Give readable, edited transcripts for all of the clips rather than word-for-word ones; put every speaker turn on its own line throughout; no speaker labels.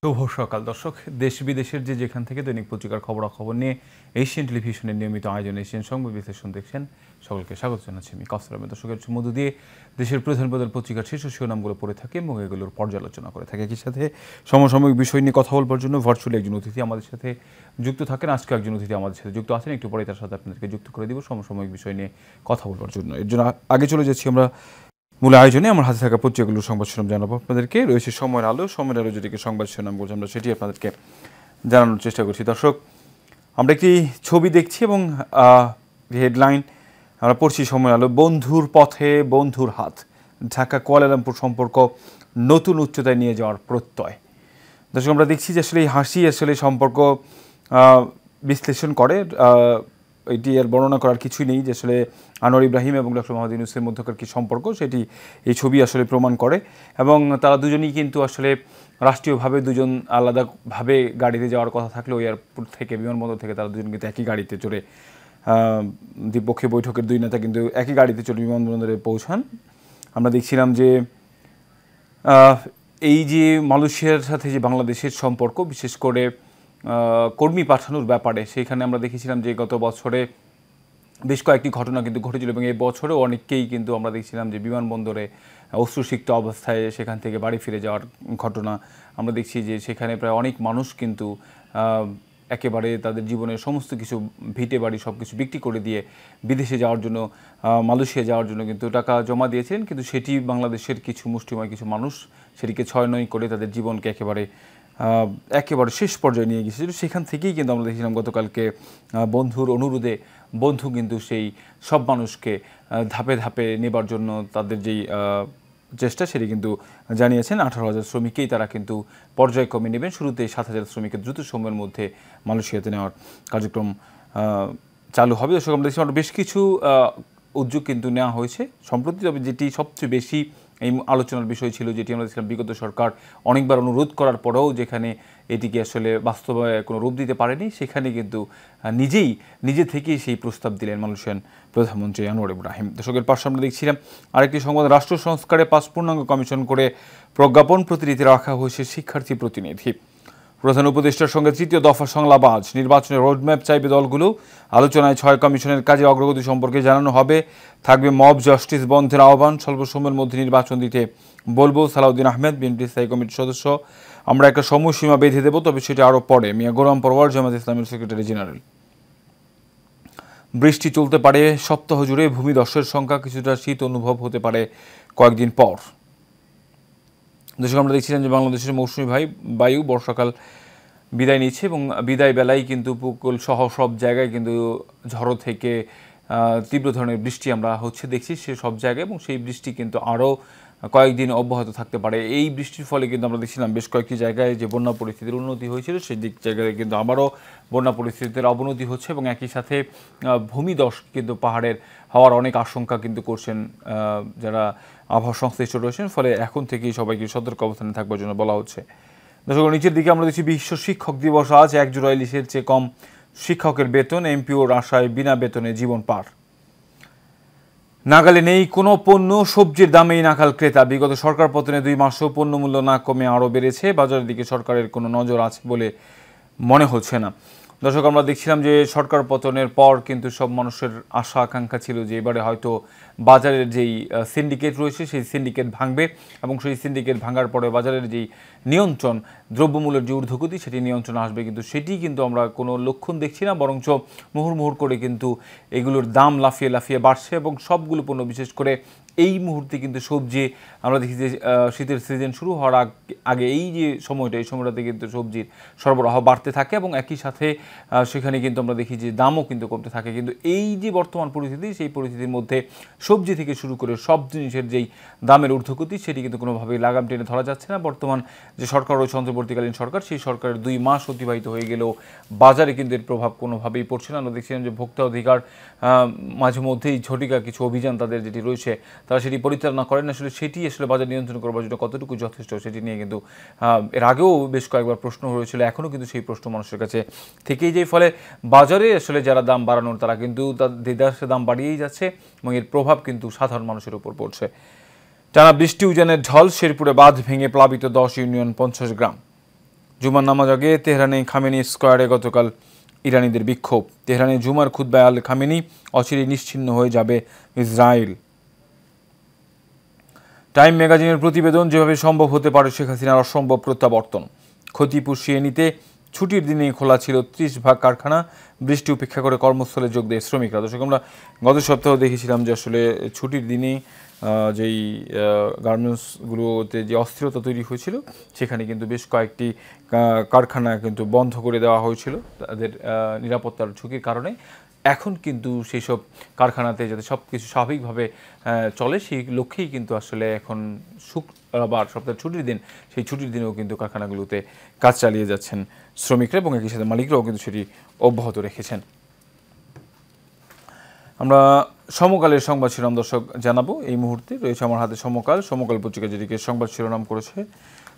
শুভ সকাল দর্শক। দেশ বিদেশের যেখান থেকে দৈনিক পত্রিকার খবরাখবর নিয়ে এশিয়ান টেলিভিশনের নিয়মিত আয়োজন এশিয়ান সংবাদ বিশ্লেষণ দেখছেন, সকলকে স্বাগত জানাচ্ছি আমি কাউসার আহমেদ। দর্শকের মধ্য দিয়ে দেশের প্রধান প্রধান পত্রিকার শীর্ষ শিরোনামগুলো পড়ে থাকে এবং এগুলোর পর্যালোচনা করে থাকে। একই সাথে সমসাময়িক বিষয় নিয়ে কথা বলবার জন্য ভার্চুয়ালি একজন অতিথি আমাদের সাথে যুক্ত থাকেন। আজকে একজন অতিথি আমাদের সাথে যুক্ত আছেন, একটু পরে তার সাথে আপনাদেরকে যুক্ত করে দিব সমসাময়িক বিষয় নিয়ে কথা বলবার জন্য। এর জন্য আগে চলে যাচ্ছি আমরা মূল আয়োজনে। আমার হাতে থাকা পত্রিকাগুলোর সংবাদ শিরোনাম জানাবো আপনাদেরকে। রয়েছে সময়ের আলো যেটিকে সংবাদ শিরোনাম বলছি আমরা, সেটি আপনাদেরকে জানানোর চেষ্টা করছি। দর্শক, আমরা একটি ছবি দেখছি এবং হেডলাইন আমরা পড়ছি সময়ের আলো, বন্ধুর পথে বন্ধুর হাত, ঢাকা কুয়ালালামপুর সম্পর্ক নতুন উচ্চতায় নিয়ে যাওয়ার প্রত্যয়। দর্শক, আমরা দেখছি যে আসলে এই হাসি আসলে সম্পর্ক বিশ্লেষণ করে। এটি আর বর্ণনা করার কিছুই নেই যে আসলে আনোয়ার ইব্রাহিম এবং ডক্টর মোহাম্মদ ইউনূসের মধ্যকার কী সম্পর্ক, সেটি এই ছবি আসলে প্রমাণ করে। এবং তারা দুজনই কিন্তু আসলে রাষ্ট্রীয়ভাবে দুজন আলাদাভাবে গাড়িতে যাওয়ার কথা থাকলেও এয়ারপোর্ট থেকে, বিমানবন্দর থেকে তারা দুজন কিন্তু একই গাড়িতে চড়ে, দ্বিপক্ষীয় বৈঠকের দুই নেতা কিন্তু একই গাড়িতে চড়ে বিমানবন্দরে পৌঁছান। আমরা দেখছিলাম যে এই যে মালয়েশিয়ার সাথে যে বাংলাদেশের সম্পর্ক, বিশেষ করে কর্মী পাঠানোর ব্যাপারে, সেখানে আমরা দেখেছিলাম যে গত বছরে বেশ কয়েকটি ঘটনা কিন্তু ঘটেছিল এবং এই বছরেও অনেককেই কিন্তু আমরা দেখছিলাম যে বিমানবন্দরে অশ্রুসিক্ত অবস্থায় সেখান থেকে বাড়ি ফিরে যাওয়ার ঘটনা। আমরা দেখছি যে সেখানে প্রায় অনেক মানুষ কিন্তু একেবারে তাদের জীবনের সমস্ত কিছু, ভিটে বাড়ি সব কিছু বিক্রি করে দিয়ে বিদেশে যাওয়ার জন্য, মালয়েশিয়া যাওয়ার জন্য কিন্তু টাকা জমা দিয়েছিলেন। কিন্তু সেটি বাংলাদেশের কিছু মুষ্টিময় কিছু মানুষ সেটিকে ছয়-নয় করে তাদের জীবনকে একেবারে শেষ পর্যায়ে নিয়ে গিয়েছিল। সেখান থেকেই কিন্তু আমরা দেখছিলাম গতকালকে বন্ধুর অনুরোধে বন্ধু কিন্তু সেই সব মানুষকে ধাপে ধাপে নেবার জন্য তাদের যেই চেষ্টা, সেটি কিন্তু জানিয়েছেন। 18,000 শ্রমিককেই তারা কিন্তু পর্যায়ক্রমে নেবেন। শুরুতে 7,000 শ্রমিকের দ্রুত সময়ের মধ্যে মালয়েশিয়াতে নেওয়ার কার্যক্রম চালু হবে। দর্শক, আমরা দেখছি বেশ কিছু উদ্যোগ কিন্তু নেওয়া হয়েছে সম্প্রতি। তবে যেটি সবচেয়ে বেশি এই আলোচনার বিষয় ছিল, যেটি আমরা দেখছিলাম বিগত সরকার অনেকবার অনুরোধ করার পরেও যেখানে এটিকে আসলে বাস্তবে কোনো রূপ দিতে পারেনি, সেখানে কিন্তু নিজে থেকেই সেই প্রস্তাব দিলেন মালয়েশিয়ান প্রধানমন্ত্রী আনোয়ার ইব্রাহিম। দর্শকের পাশে আমরা দেখছিলাম আরেকটি সংবাদ, রাষ্ট্র সংস্কারে 5 পূর্ণাঙ্গ কমিশন করে প্রজ্ঞাপন, প্রতিনিধি রাখা হয়েছে শিক্ষার্থী প্রতিনিধি। প্রধান উপদেষ্টার সঙ্গে তৃতীয় দফা সংলাপ আজ। নির্বাচনের রোডম্যাপ চাইবে দলগুলো। আলোচনায় 6 কমিশনের কাজে অগ্রগতি সম্পর্কে জানানো হবে। থাকবে মব জাস্টিস বন্ধের আহ্বান। স্বল্প সময়ের মধ্যে নির্বাচন দিতে বলবো সালাউদ্দিন আহমেদ, বিএনপি স্থায়ী কমিটির সদস্য। আমরা একটা সময়সীমা বেঁধে দেবো, তবে সেটা আরও পরে। মিয়া গোলাম পরওয়ার, জামায়াত ইসলামের সেক্রেটারি জেনারেল। বৃষ্টি চলতে পারে সপ্তাহ জুড়ে, ভূমিধসের সংখ্যা, কিছুটা শীত অনুভব হতে পারে কয়েকদিন পর। দর্শক, আমরা দেখছিলাম যে বাংলাদেশের মৌসুমি বায়ু বর্ষাকাল বিদায় নিচ্ছে এবং বিদায় বেলায় কিন্তু উপকূল সহ সব জায়গায় কিন্তু ঝড়ো থেকে তীব্র ধরনের বৃষ্টি আমরা দেখছি সে সব জায়গায়, এবং সেই বৃষ্টি কিন্তু আরও কয়েকদিন অব্যাহত থাকতে পারে। এই বৃষ্টির ফলে কিন্তু আমরা দেখছিলাম বেশ কয়েকটি জায়গায় যে বন্যা পরিস্থিতির উন্নতি হয়েছিল, সেই জায়গায় কিন্তু আবারও বন্যা পরিস্থিতির অবনতি হচ্ছে এবং একই সাথে ভূমিধস কিন্তু পাহাড়ের হওয়ার অনেক আশঙ্কা কিন্তু করছেন যারা আবহাওয়া সংশ্লিষ্ট রয়েছেন। ফলে এখন থেকেই সবাইকে সতর্ক অবস্থানে থাকবার জন্য বলা হচ্ছে। দর্শক, নিচের দিকে আমরা দেখছি বিশ্ব শিক্ষক দিবস আজ। 1 জুলাই ইলিশের চেয়ে কম শিক্ষকের বেতন, এমপিওর আশায় বিনা বেতনে জীবন পার। নাগালে নেই কোনো পণ্য, সবজির দামেই নাকাল ক্রেতা। বিগত সরকার পতনে 2 মাসেও পণ্য মূল্য না কমে আরও বেড়েছে। বাজারের দিকে সরকারের কোনো নজর আছে বলে মনে হচ্ছে না। দর্শক, আমরা দেখছিলাম যে সরকার পতনের পর কিন্তু সব মানুষের আশা আকাঙ্ক্ষা ছিল যে এবারে হয়তো বাজারের যেই সিন্ডিকেট রয়েছে সেই সিন্ডিকেট ভাঙবে এবং সেই সিন্ডিকেট ভাঙার পরে বাজারের যেই নিয়ন্ত্রণ, দ্রব্যমূল্যের যে ঊর্ধ্বগতি, সেটি নিয়ন্ত্রণ আসবে। কিন্তু সেটি কিন্তু আমরা কোনো লক্ষণ দেখছি না, বরঞ্চ মুহুর্মুহুর করে কিন্তু এগুলোর দাম লাফিয়ে লাফিয়ে বাড়ছে এবং সবগুলো পণ্য, বিশেষ করে এই মুহূর্তে কিন্তু সবজি আমরা দেখি যে শীতের সিজন শুরু হওয়ার আগে এই যে সময়টাতে কিন্তু সবজির সরবরাহ বাড়তে থাকে এবং একই সাথে সেখানে কিন্তু আমরা দেখি যে দামও কিন্তু কমতে থাকে। কিন্তু এই যে বর্তমান পরিস্থিতি, সেই পরিস্থিতির মধ্যে সবজি থেকে শুরু করে সব জিনিসের যেই দামের ঊর্ধ্বগতি, সেটি কিন্তু কোনোভাবেই লাগাম টেনে ধরা যাচ্ছে না। বর্তমান যে সরকার রয়েছে, অন্তর্বর্তীকালীন সরকার, সেই সরকারের 2 মাস অতিবাহিত হয়ে গেলেও বাজারে কিন্তু এর প্রভাব কোনোভাবেই পড়ছে না। আমরা দেখছিলাম যে ভোক্তা অধিকার মাঝে মধ্যেই ঝটিকা কিছু অভিযান তাদের যেটি রয়েছে, তারা সেটি পরিচালনা করেন। সেটি বাজার নিয়ন্ত্রণ করবার জন্য কতটুকু যথেষ্ট, সেটি নিয়ে কিন্তু এর আগেও বেশ কয়েকবার প্রশ্ন হয়েছিল, এখনও কিন্তু সেই প্রশ্ন মানুষের কাছে থেকেই যায়। ফলে বাজারে যারা দাম বাড়ানোর, তারা কিন্তু দেদারসে দাম বাড়িয়েই যাচ্ছে এবং এর প্রভাব কিন্তু সাধারণ মানুষের উপর পড়ছে। টানা বৃষ্টি, উজানের ঢল, শেরপুরে বাঁধ ভেঙে প্লাবিত 10 ইউনিয়ন 50 গ্রাম। জুমার নামাজ আগে তেহরানে খামেনি স্কোয়ারে গতকাল ইরানিদের বিক্ষোভ। তেহরানে জুমার খুতবায় আল খামেনি অচিরেই নিশ্চিহ্ন হয়ে যাবে ইসরায়েল। টাইম ম্যাগাজিনের প্রতিবেদন, যেভাবে সম্ভব হতে পারে শেখ হাসিনার অসম্ভব প্রত্যাবর্তন। ক্ষতি পুষিয়ে নিতে ছুটির দিনে খোলা ছিল 30 ভাগ কারখানা, বৃষ্টি উপেক্ষা করে কর্মস্থলে যোগ দেয় শ্রমিকরা। দর্শক, আমরা গত সপ্তাহে দেখেছিলাম যে আসলে ছুটির দিনে যেই গার্মেন্টসগুলোতে যে অস্থিরতা তৈরি হয়েছিল, সেখানে কিন্তু বেশ কয়েকটি কারখানা কিন্তু বন্ধ করে দেওয়া হয়েছিল তাদের নিরাপত্তার ঝুঁকির কারণে। এখন কিন্তু সেই সব কারখানাতে যাতে সব কিছু স্বাভাবিকভাবে চলে, সেই লক্ষ্যেই কিন্তু আসলে এখন শুক্রবার সপ্তাহের ছুটির দিন, সেই ছুটির দিনেও কিন্তু কারখানাগুলোতে কাজ চালিয়ে যাচ্ছেন শ্রমিকরা এবং একই সাথে মালিকরাও কিন্তু সেটি অব্যাহত রেখেছেন। আমরা সমকালের সংবাদ শিরোনাম দর্শক জানাবো। এই মুহূর্তে রয়েছে আমার হাতে সমকাল পত্রিকা, যেটিকে সংবাদ শিরোনাম করেছে,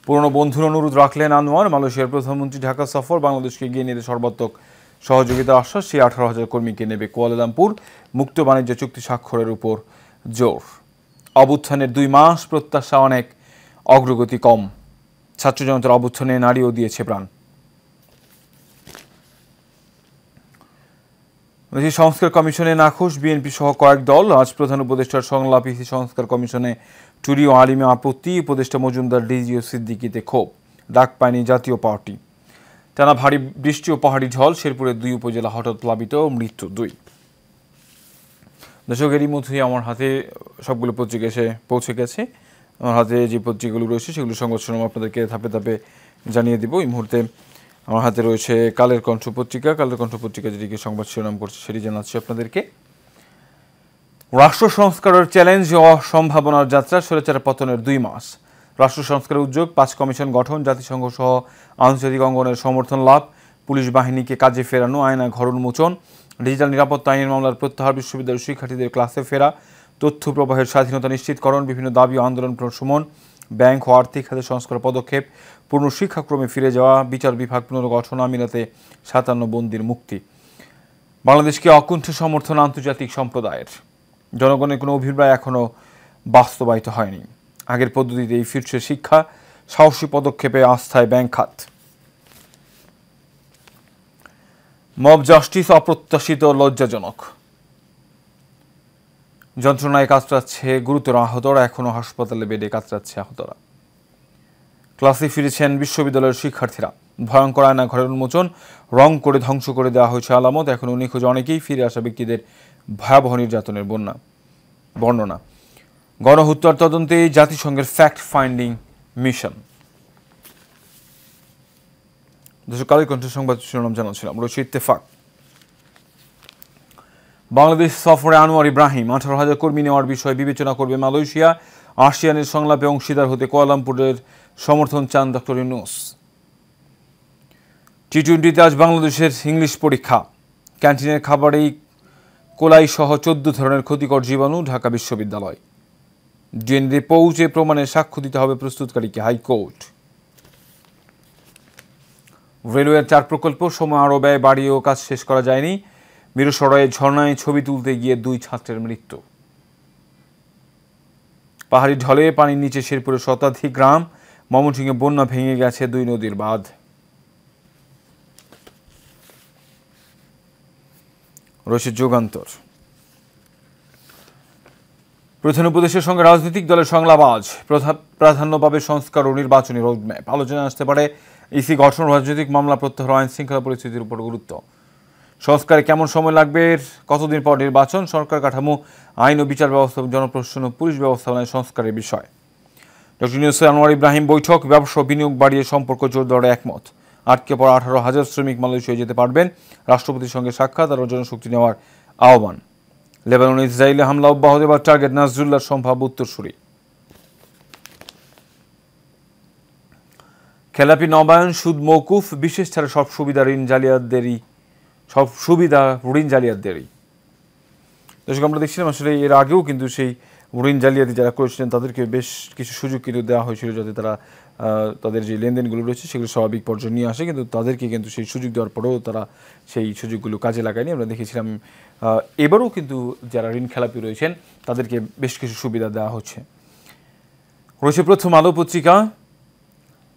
পুরনো বন্ধুর অনুরোধ রাখলেন আনোয়ার, মালয়েশিয়ার প্রধানমন্ত্রী ঢাকা সফর, বাংলাদেশকে এগিয়ে নিতে সর্বাত্মক সহযোগিতা আশ্বাস, সেই 18,000 কর্মীকে নেবে কুয়ালালামপুর, মুক্ত বাণিজ্য চুক্তি স্বাক্ষরের উপর জোর। অভ্যুত্থানের 2 মাস, প্রত্যাশা অনেক, অগ্রগতি কম, ছাত্র জনতার অভ্যুত্থানে নারীও দিয়েছে প্রাণ। সংস্কার কমিশনে নাখোশ বিএনপি সহ কয়েক দল, আজ প্রধান উপদেষ্টার সংলাপ। ইসি সংস্কার কমিশনে টুরি ও আলিমে আপত্তি, উপদেষ্টা মজুমদার, ডিজি ও সিদ্দিকিতে ক্ষোভ, ডাক পায়নি জাতীয় পার্টি। টানা ভারী বৃষ্টি ও পাহাড়ি ঝড়, শেরপুরের 2 উপজেলা হঠাৎ প্লাবিত, মৃত্যু 2। দর্শক, এরই মধ্যেই আমার হাতে সবগুলো পত্রিকা এসে পৌঁছে গেছে। আমার হাতে যে পত্রিকাগুলো রয়েছে সেগুলো সংবাদ শিরোনাম আপনাদেরকে ধাপে ধাপে জানিয়ে দিব। এই মুহূর্তে আমার হাতে রয়েছে কালের কণ্ঠ পত্রিকা, যেটিকে সংবাদ শিরোনাম করছে সেটি জানাচ্ছি আপনাদেরকে। রাষ্ট্র সংস্কারের চ্যালেঞ্জ ও সম্ভাবনার যাত্রা, স্বৈরাচার পতনের 2 মাস, রাষ্ট্র সংস্কারের উদ্যোগ, 5 কমিশন গঠন, জাতিসংঘ সহ আন্তর্জাতিক অঙ্গনের সমর্থন লাভ, পুলিশ বাহিনীকে কাজে ফেরানো, আয়না ঘর উন্মোচন, ডিজিটাল নিরাপত্তা আইনের মামলার প্রত্যাহার, বিশ্ববিদ্যালয়ের শিক্ষার্থীদের ক্লাসে ফেরা, তথ্য প্রবাহের স্বাধীনতা নিশ্চিতকরণ, বিভিন্ন দাবি ও আন্দোলন প্রশমন, ব্যাংক ও আর্থিক খাতে সংস্কার পদক্ষেপ, পূর্ণ শিক্ষাক্রমে ফিরে যাওয়া, বিচার বিভাগ পুনর্গঠন, আমিরাতে 57 বন্দীর মুক্তি। বাংলাদেশকে অকুণ্ঠ সমর্থন আন্তর্জাতিক সম্প্রদায়ের, জনগণের কোনো অভিপ্রায় এখনও বাস্তবায়িত হয়নি, আগের পদ্ধতিতেই ফিরছে শিক্ষা, সাহসী পদক্ষেপে আস্থায় ব্যাংক খাত। মব জাস্টিস অপ্রত্যাশিত, লজ্জাজনক, যন্ত্রণায় কাতরাচ্ছে গুরুতর আহতরা, এখনও হাসপাতালে বেডে কাতরাচ্ছে আহতরা। ক্লাসে ফিরেছেন বিশ্ববিদ্যালয়ের শিক্ষার্থীরা, ভয়ঙ্কর আয়না ঘরের উন্মোচন, রং করে ধ্বংস করে দেওয়া হয়েছে আলামত, এখনও নিখোঁজ অনেকেই, ফিরে আসা ব্যক্তিদের ভয়াবহ নির্যাতনের বর্ণনা। গণহত্যার তদন্তে জাতিসংঘের ফ্যাক্ট ফাইন্ডিং মিশন। দর্শক, কালের কণ্ঠ সংবাদ শিরোনাম জানাচ্ছিলাম। রয়েছে ইত্তেফাক, বাংলাদেশ সফরে আনোয়ার ইব্রাহিম, 18,000 কর্মী নেওয়ার বিষয়ে বিবেচনা করবে মালয়েশিয়া, আসিয়ানের সংলাপে অংশীদার হতে কুয়ালালামপুরের সমর্থন চান ডক্টর ইউনূস। টি-20তে আজ বাংলাদেশের ইংলিশ পরীক্ষা, ক্যান্টিনের খাবারেই কোলাই সহ 14 ধরনের ক্ষতিকর জীবাণু, ঢাকা বিশ্ববিদ্যালয়। ডিএনএ পৌঁছে প্রমাণে সাক্ষ্য দিতে হবে প্রস্তুতকারীকে, হাইকোর্ট। রেলওয়ের 4 প্রকল্প, সময় আরও ব্যয় বাড়িয়েও কাজ শেষ করা যায়নি, মিরসরাইয়ে ঝর্ণায় ছবি তুলতে গিয়ে 2 ছাত্রের মৃত্যু। পাহাড়ি ঢলে পানির নিচে শেরপুরের শতাধিক গ্রাম, ময়মনসিংহে বন্যা ভেঙে গেছে 2 নদীর বাঁধ। রয়েছে যুগান্তর, প্রধান উপদেষ্টার সঙ্গে রাজনৈতিক দলের সংলাপ আজ, প্রাধান্য পাবে সংস্কার ও নির্বাচনী রোডম্যাপ, আলোচনায় আসতে পারে ইসি গঠন, রাজনৈতিক মামলা প্রত্যাহার, আইন শৃঙ্খলা পরিস্থিতির উপর গুরুত্ব। সংস্কারে কেমন সময় লাগবে, কতদিন পর নির্বাচন, সরকার কাঠামো, আইন ও বিচার ব্যবস্থা, জনপ্রশাসন ও পুলিশ ব্যবস্থাপনায় সংস্কারের বিষয়। ডক্টর ইউনূস আনোয়ার ইব্রাহিম বৈঠক, ব্যবসা বিনিয়োগ বাড়িয়ে সম্পর্ক জোর দেওয়ার একমত। আটকে পড়া 18,000 শ্রমিক মালয়েশিয়ায় যেতে পারবেন, রাষ্ট্রপতির সঙ্গে সাক্ষাৎ আর জনশক্তি নেওয়ার আহ্বান। লেবাননে ইসরায়েলে হামলা অব্যাহত, এবার টার্গেট নাসরুল্লাহর সম্ভাব্য উত্তরসূরি। খেলাপি নবায়ন, সুদ মওকুফ, বিশেষ ছাড়া সব সুবিধা ঋণ জালিয়াতদেরই। দর্শক, আমরা দেখছিলাম আসলে এর আগেও কিন্তু সেই ঋণ জালিয়াতি যারা করেছিলেন তাদেরকে বেশ কিছু সুযোগ কিন্তু দেওয়া হয়েছিল, যাতে তারা তাদের যে লেনদেনগুলো রয়েছে সেগুলো স্বাভাবিক পর্যায়ে নিয়ে আসে, কিন্তু তাদেরকে কিন্তু সেই সুযোগ দেওয়ার পরেও তারা সেই সুযোগগুলো কাজে লাগায়নি। আমরা দেখেছিলাম এবারও কিন্তু যারা ঋণ খেলাপি রয়েছেন তাদেরকে বেশ কিছু সুবিধা দেওয়া হচ্ছে। রয়েছে প্রথম আলো পত্রিকা,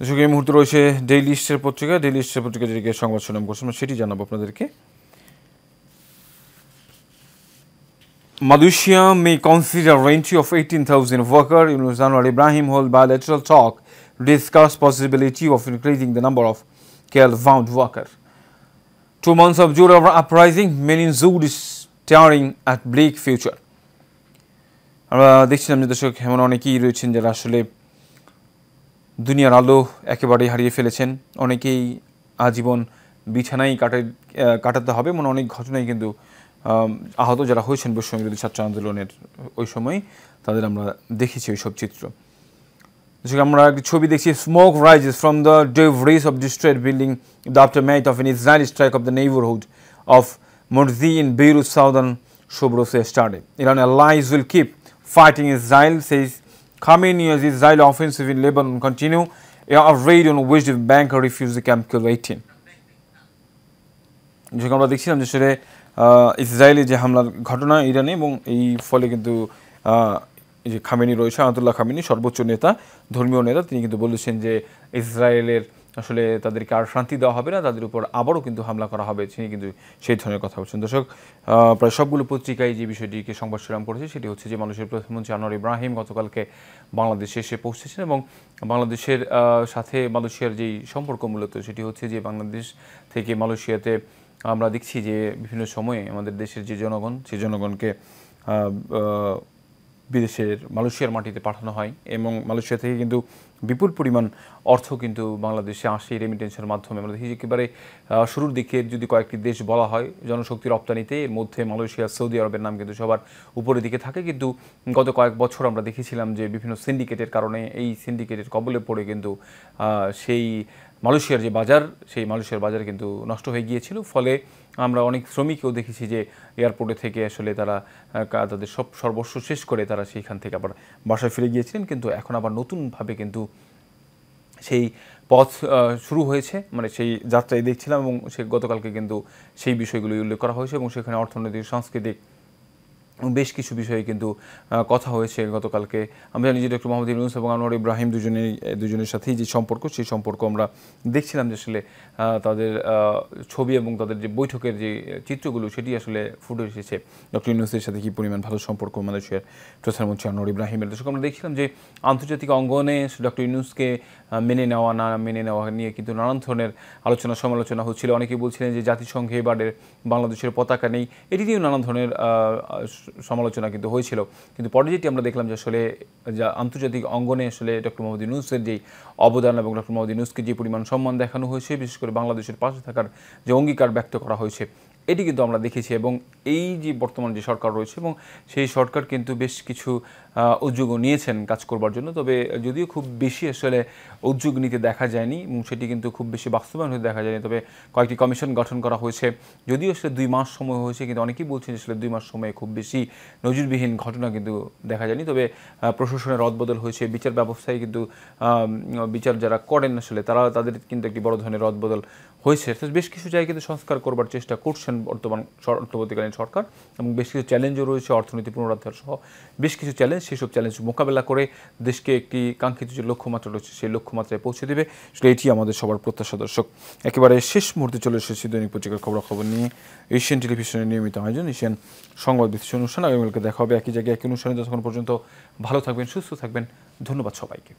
দর্শক এই মুহূর্তে রয়েছে ডেইলি স্টার পত্রিকা যেদিকে সংবাদ শিরোনাম করছেন সেটি জানাবো আপনাদেরকে। Malaysia may consider entry of 18,000 workers. Yunus Anwar Ibrahim hold bilateral talk to discuss possibility of increasing the number of KL-bound workers. 2 months of Jura uprising, many Zood is staring at bleak future. আমরা দেখছিলাম যে দর্শক এমন অনেকেই রয়েছেন যারা আসলে দুনিয়ার আলো একেবারেই হারিয়ে ফেলেছেন, অনেকেই আজীবন বিছানায় কাটাতে হবে, এমন অনেক ঘটনাই কিন্তু আহত যারা হয়েছেন বৈষম্যবিরোধী ছাত্র আন্দোলনের ওই সময় তাদের আমরা দেখেছি ওই সব চিত্র। আমরা একটি ছবি দেখছি, smoke rises from the debris of destroyed building the aftermath of an Israeli strike of the neighbourhood of Morzi in Beirut southern Shobrose yesterday. Iran allies will keep fighting Israel, says Khamenei, as Israeli offensive in Lebanon continue. A raid on West Bank refugee camp killed 18. যেখানে আমরা দেখছিলাম যে সেটা Israeli যে হামলার ঘটনা ইরানে, এবং এই ফলে কিন্তু এই যে খামেনি রয়েছে, আয়াতুল্লাহ খামেনি সর্বোচ্চ নেতা, ধর্মীয় নেতা, তিনি কিন্তু বলেছেন যে ইসরায়েলের আসলে তাদেরকে আর শান্তি দেওয়া হবে না, তাদের উপর আবারও কিন্তু হামলা করা হবে, তিনি কিন্তু সেই ধরনের কথা বলছেন। দর্শক প্রায় সবগুলো পত্রিকায় যে বিষয়টিকে সংবাদ শিরোনাম করেছে সেটি হচ্ছে যে মালয়েশিয়ার প্রধানমন্ত্রী আনোয়ার ইব্রাহিম গতকালকে বাংলাদেশে এসে পৌঁছেছেন, এবং বাংলাদেশের সাথে মালয়েশিয়ার যেই সম্পর্ক মূলত সেটি হচ্ছে যে বাংলাদেশ থেকে মালয়েশিয়াতে আমরা দেখছি যে বিভিন্ন সময়ে আমাদের দেশের যে জনগণ, সেই জনগণকে বিদেশের মালয়েশিয়ার মাটিতে পাঠানো হয়, এবং মালয়েশিয়া থেকে কিন্তু বিপুল পরিমাণ অর্থ কিন্তু বাংলাদেশে আসে রেমিটেন্সের মাধ্যমে। আমরা দেখি একেবারে শুরুর দিকের যদি কয়েকটি দেশ বলা হয় জনশক্তি রপ্তানিতে, এর মধ্যে মালয়েশিয়া, সৌদি আরবের নাম কিন্তু সবার উপরের দিকে থাকে। কিন্তু গত কয়েক বছর আমরা দেখেছিলাম যে বিভিন্ন সিন্ডিকেটের কারণে, এই সিন্ডিকেটের কবলে পড়ে কিন্তু সেই মালয়েশিয়ার যে বাজার, সেই মালয়েশিয়ার বাজার কিন্তু নষ্ট হয়ে গিয়েছিল। ফলে আমরা অনেক শ্রমিককেও দেখেছি যে এয়ারপোর্টে থেকে আসলে তারা তাদের সর্বস্ব শেষ করে তারা সেইখান থেকে আবার বাসায় ফিরে গিয়েছিলেন, কিন্তু এখন আবার নতুনভাবে কিন্তু সেই পথ শুরু হয়েছে, মানে সেই যাত্রায় দেখছিলাম, এবং সে গতকালকে কিন্তু সেই বিষয়গুলি উল্লেখ করা হয়েছে, এবং সেখানে অর্থনৈতিক, সাংস্কৃতিক বেশ কিছু বিষয়ে কিন্তু কথা হয়েছে গতকালকে। আমরা জানি যে ডক্টর মোহাম্মদ ইউনূস এবং আনোয়ার ইব্রাহিম দুজনের সাথেই যে সম্পর্ক, সেই সম্পর্ক আমরা দেখছিলাম যে আসলে তাদের ছবি এবং তাদের যে বৈঠকের যে চিত্রগুলো সেটি আসলে ফুটে এসেছে ডক্টর ইউনূসের সাথে কী পরিমাণ ভালো সম্পর্ক মালয়েশিয়ার প্রধানমন্ত্রী আনোয়ার ইব্রাহিমের। দর্শক আমরা দেখছিলাম যে আন্তর্জাতিক অঙ্গনে ডক্টর ইউনূসকে মেনে নেওয়া না মেনে নেওয়া নিয়ে কিন্তু নানান ধরনের আলোচনা সমালোচনা হচ্ছিল। অনেকেই বলছিলেন যে জাতিসংঘে এবারের বাংলাদেশের পতাকা নেই, এটি নিয়েও নানান ধরনের সমালোচনা কিন্তু হয়েছিল। কিন্তু পরে যেটি আমরা দেখলাম যে আসলে যা আন্তর্জাতিক অঙ্গনে আসলে ডক্টর মোহাম্মদ ইউনূসের যেই অবদান এবং ডক্টর মোহাম্মদ ইউনূসকে যে পরিমাণ সম্মান দেখানো হয়েছে, বিশেষ করে বাংলাদেশের পাশে থাকার যে অঙ্গীকার ব্যক্ত করা হয়েছে, এটি কিন্তু আমরা দেখেছি। এবং এই যে বর্তমান যে সরকার রয়েছে, এবং সেই সরকার কিন্তু বেশ কিছু উদ্যোগও নিয়েছেন কাজ করবার জন্য, তবে যদিও খুব বেশি আসলে উদ্যোগ নিতে দেখা যায়নি, এবং সেটি কিন্তু খুব বেশি বাস্তবায়ন হতে দেখা যায়নি। তবে কয়েকটি কমিশন গঠন করা হয়েছে, যদিও আসলে 2 মাস সময় হয়েছে, কিন্তু অনেকেই বলছেন আসলে 2 মাস সময়ে খুব বেশি নজিরবিহীন ঘটনা কিন্তু দেখা যায়নি। তবে প্রশাসনের রদবদল হয়েছে, বিচার ব্যবস্থায় কিন্তু বিচার যারা করেন আসলে তাদের কিন্তু একটি বড় ধরনের রদবদল হয়েছে। বেশ কিছু জায়গায় কিন্তু সংস্কার করবার চেষ্টা করছেন বর্তমান অন্তর্বর্তীকালীন সরকার, এবং বেশ কিছু চ্যালেঞ্জও রয়েছে, অর্থনীতি পুনরুদ্ধার সহ বেশ কিছু চ্যালেঞ্জ। সেসব চ্যালেঞ্জ মোকাবেলা করে দেশকে একটি কাঙ্ক্ষিত যে লক্ষ্যমাত্রা রয়েছে সেই লক্ষ্যমাত্রায় পৌঁছে দেবে, সেটা এটি আমাদের সবার প্রত্যাশা। দর্শক একেবারে শেষ মুহূর্তে চলে এসেছি দৈনিক পত্রিকার খবরাখবর নিয়ে। এশিয়ান টেলিভিশনের নিয়মিত আয়োজন এশিয়ান সংবাদ বিশ্লেষণ অনুষ্ঠান। আগামীকালকে দেখা হবে একই জায়গায় একই অনুষ্ঠানে। ততক্ষণ পর্যন্ত ভালো থাকবেন, সুস্থ থাকবেন। ধন্যবাদ সবাইকে।